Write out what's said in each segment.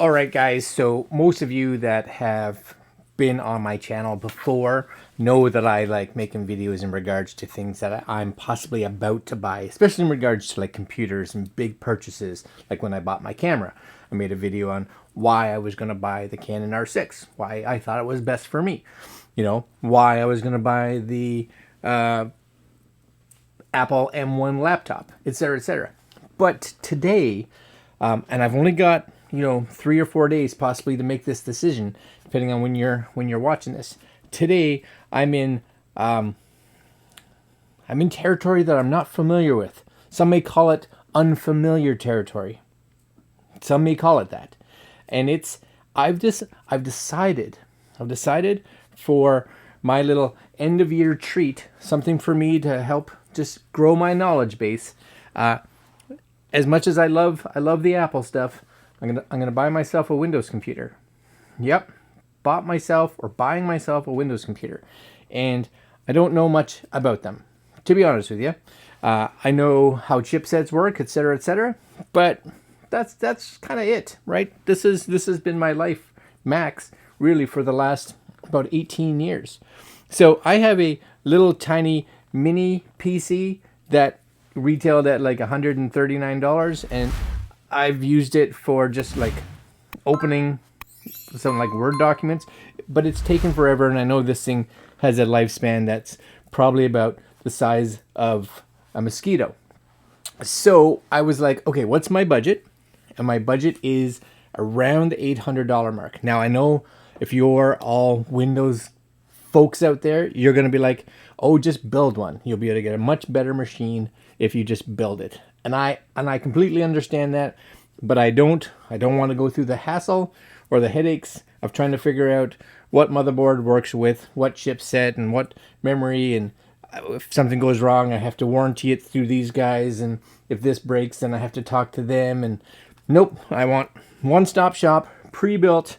All right, guys. So most of you that have been on my channel before know that I like making videos in regards to things that I'm possibly about to buy, especially in regards to like computers and big purchases. Like when I bought my camera, I made a video on why I was going to buy the Canon R6, why I thought it was best for me, why I was going to buy the Apple M1 laptop, etc., etc. But today, and I've only got 3 or 4 days possibly to make this decision, depending on when you're watching this. Today, I'm in territory that I'm not familiar with. Some may call it unfamiliar territory. Some may call it that, and I've decided for my little end of year treat, something for me to help just grow my knowledge base. As much as I love the Apple stuff, I'm gonna buy myself a Windows computer. Yep, buying myself a Windows computer, and I don't know much about them, to be honest with you. I know how chipsets work, etc., but that's kind of it, right? This has been my life, max, really, for the last about 18 years. So I have a little tiny mini PC that retailed at like $139, and I've used it for just like opening some like Word documents, but it's taken forever, and I know this thing has a lifespan that's probably about the size of a mosquito. So I was like, okay, what's my budget? And my budget is around the $800 mark. Now, I know if you're all Windows folks out there, you're going to be like, oh, just build one. You'll be able to get a much better machine if you just build it. And I completely understand that, but I don't want to go through the hassle or the headaches of trying to figure out what motherboard works with what chipset and what memory, and if something goes wrong, I have to warranty it through these guys, and if this breaks, then I have to talk to them. And nope, I want one-stop shop, pre-built,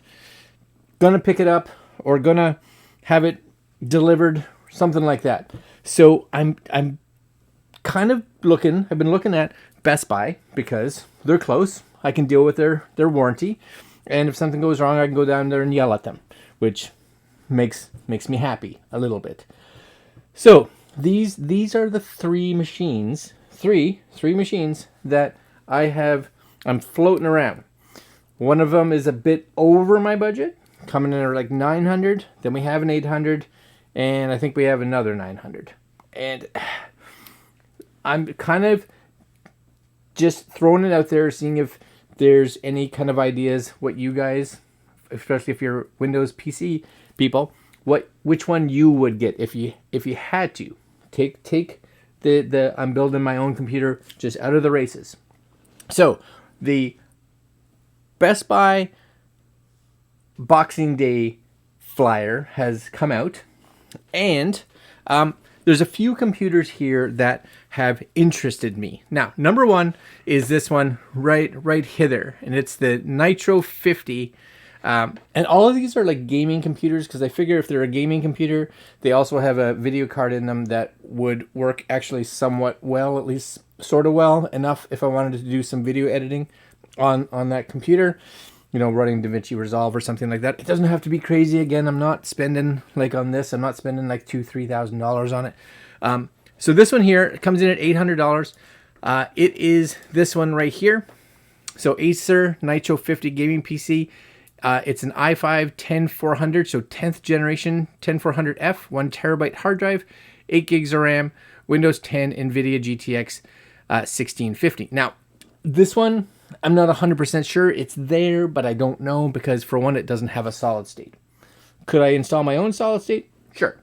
gonna pick it up or gonna have it delivered, something like that. So I'm kind of I've been looking at Best Buy because they're close. I can deal with their warranty, and if something goes wrong, I can go down there and yell at them, which makes me happy a little bit. So these are the three machines that I'm floating around. One of them is a bit over my budget, coming in at like 900. Then we have an 800, and I think we have another 900. And I'm kind of just throwing it out there, seeing if there's any kind of ideas, what you guys, especially if you're Windows PC people, which one you would get if you had to take the I'm building my own computer just out of the races. So the Best Buy Boxing Day flyer has come out, and there's a few computers here that have interested me. Now, number one is this one right hither, and it's the Nitro 50. And all of these are like gaming computers, because I figure if they're a gaming computer, they also have a video card in them that would work actually somewhat well, at least sort of well enough if I wanted to do some video editing on that computer, running Davinci Resolve or something like that. It doesn't have to be crazy. Again, I'm not spending like on this. I'm not spending like $2,000-$3,000 on it. So this one here comes in at $800. It is this one right here. So Acer Nitro 50 gaming PC. It's an i5 10400, so 10th generation 10400F, 1 terabyte hard drive, 8 gigs of RAM, Windows 10, NVIDIA GTX 1650. Now, this one, I'm not 100% sure it's there, but I don't know, because for one, it doesn't have a solid state. Could I install my own solid state? Sure.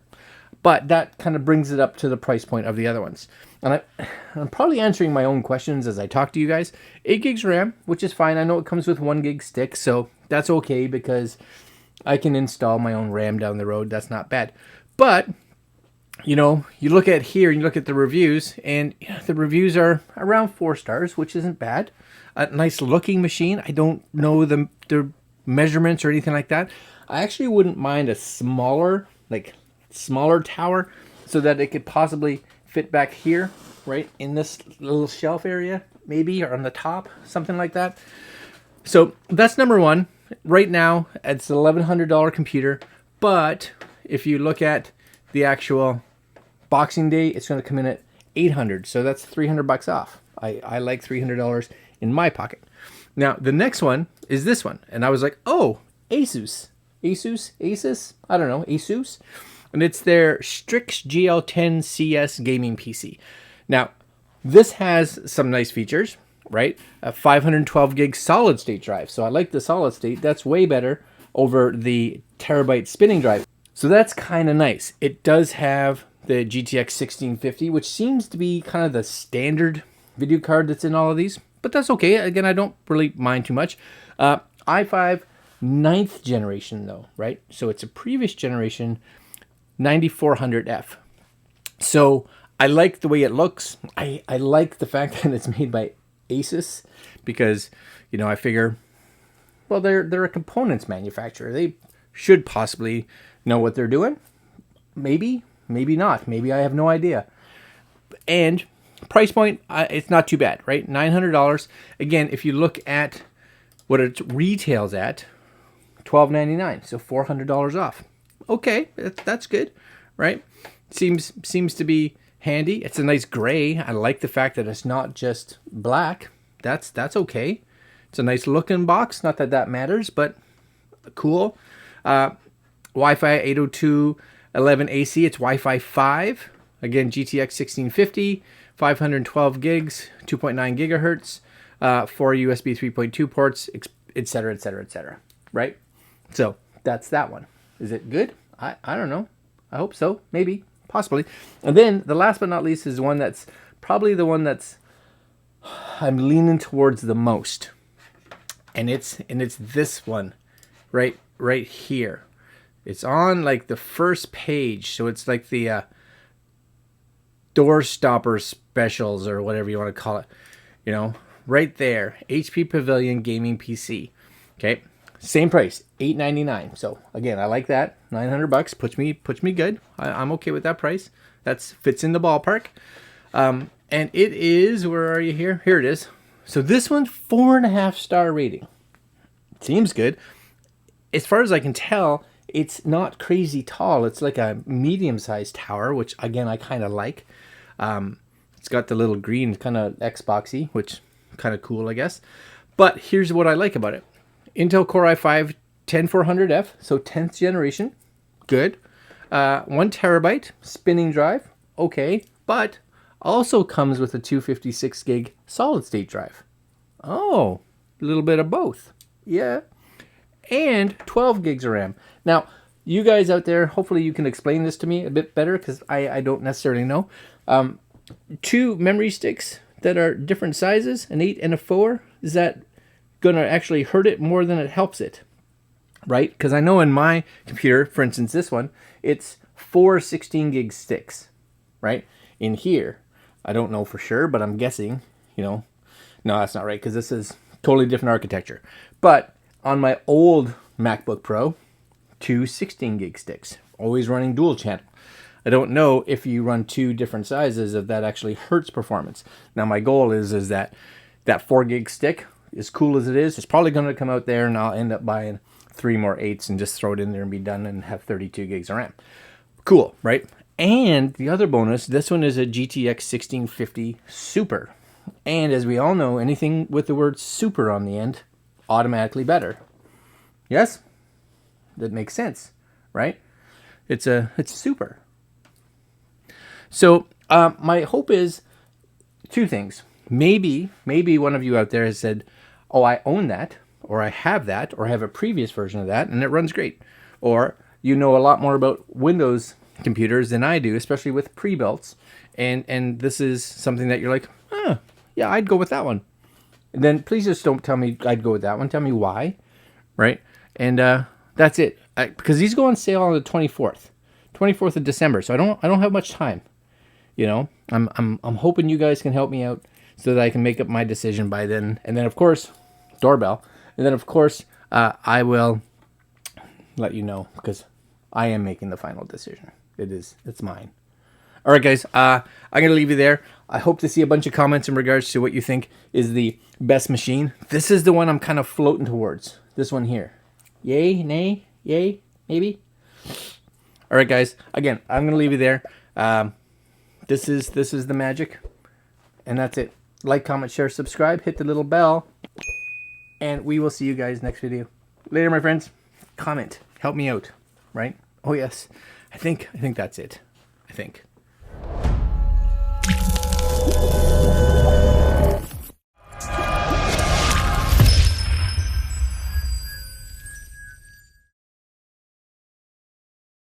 But that kind of brings it up to the price point of the other ones. And I'm probably answering my own questions as I talk to you guys. 8 gigs RAM, which is fine. I know it comes with 1 gig stick, so that's okay, because I can install my own RAM down the road. That's not bad. But, you look at here, you look at the reviews, and the reviews are around 4 stars, which isn't bad. A nice looking machine. I don't know the measurements or anything like that. I actually wouldn't mind a smaller tower, so that it could possibly fit back here, right in this little shelf area, maybe, or on the top, something like that. So that's number one. Right now, it's an $1,100 computer, but if you look at the actual Boxing Day, it's going to come in at $800. So that's $300 off. I like $300 in my pocket. Now, the next one is this one. And I was like, oh, ASUS. ASUS? I don't know, ASUS. And it's their Strix GL10 CS gaming PC. Now, this has some nice features, right? A 512 gig solid state drive. So I like the solid state. That's way better over the terabyte spinning drive. So that's kind of nice. It does have the GTX 1650, which seems to be kind of the standard video card that's in all of these. But that's okay. Again, I don't really mind too much. i5 9th generation though, right? So it's a previous generation 9400F. So I like the way it looks. I like the fact that it's made by ASUS because, you know, I figure, well, they're a components manufacturer. They should possibly know what they're doing. Maybe not. Maybe I have no idea. And price point, it's not too bad, right? $900. Again, if you look at what it retails at, $1,299, so $400 off. Okay, that's good, right? Seems to be handy. It's a nice gray. I like the fact that it's not just black. That's okay. It's a nice looking box. Not that that matters, but cool. Wi-Fi 802.11ac. It's Wi-Fi 5. Again, GTX 1650, 512 gigs, 2.9 gigahertz, 4 USB 3.2 ports, etc., etc., etc. Right? So that's that one. Is it good? I don't know. I hope so. Maybe. Possibly. And then the last but not least is one that's probably the one that's I'm leaning towards the most. And it's this one right here. It's on like the first page. So it's like the door stopper specials or whatever you want to call it. You know, right there. HP Pavilion Gaming PC. Okay. Same price, $899. So again, I like that. $900 puts me good. I'm okay with that price. That fits in the ballpark. And it is, where are you here? Here it is. So this one's 4.5-star rating. Seems good. As far as I can tell, it's not crazy tall. It's like a medium-sized tower, which again I kind of like. It's got the little green, kind of Xboxy, which kind of cool, I guess. But here's what I like about it. Intel Core i5 10400F, so 10th generation, good. 1 terabyte spinning drive, okay, but also comes with a 256 gig solid state drive. Oh, a little bit of both, yeah. And 12 gigs of RAM. Now, you guys out there, hopefully you can explain this to me a bit better because I don't necessarily know. 2 memory sticks that are different sizes, an 8 and a 4, is that going to actually hurt it more than it helps it, right? Because I know in my computer, for instance, this one, it's 4 16 gig sticks, right? In here, I don't know for sure, but I'm guessing, you know, no, that's not right because this is totally different architecture. But on my old MacBook Pro, 2 16 gig sticks, always running dual channel. I don't know if you run 2 different sizes if that actually hurts performance. Now my goal is that 4 gig stick, as cool as it is, it's probably going to come out there and I'll end up buying 3 more 8s and just throw it in there and be done and have 32 gigs of RAM. Cool, right? And the other bonus, this one is a GTX 1650 Super. And as we all know, anything with the word super on the end, automatically better. Yes? That makes sense, right? It's super. So my hope is 2 things. Maybe one of you out there has said, oh, I own that, or I have that, or I have a previous version of that, and it runs great. Or you know a lot more about Windows computers than I do, especially with pre-builts, and this is something that you're like, yeah, I'd go with that one. And then please just don't tell me I'd go with that one. Tell me why, right? And that's it. Because these go on sale on the 24th of December, so I don't have much time. You know, I'm hoping you guys can help me out so that I can make up my decision by then. And then, of course, doorbell. And then, of course, I will let you know because I am making the final decision. It's mine. All right, guys. I'm gonna leave you there. I hope to see a bunch of comments in regards to what you think is the best machine. This is the one I'm kind of floating towards. This one here. Yay, nay, yay, maybe. All right, guys. Again, I'm gonna leave you there. This is the magic, and that's it. Like, comment, share, subscribe, hit the little bell, and we will see you guys next video. Later, my friends. Comment, help me out, right? Oh yes, I think that's it. I think.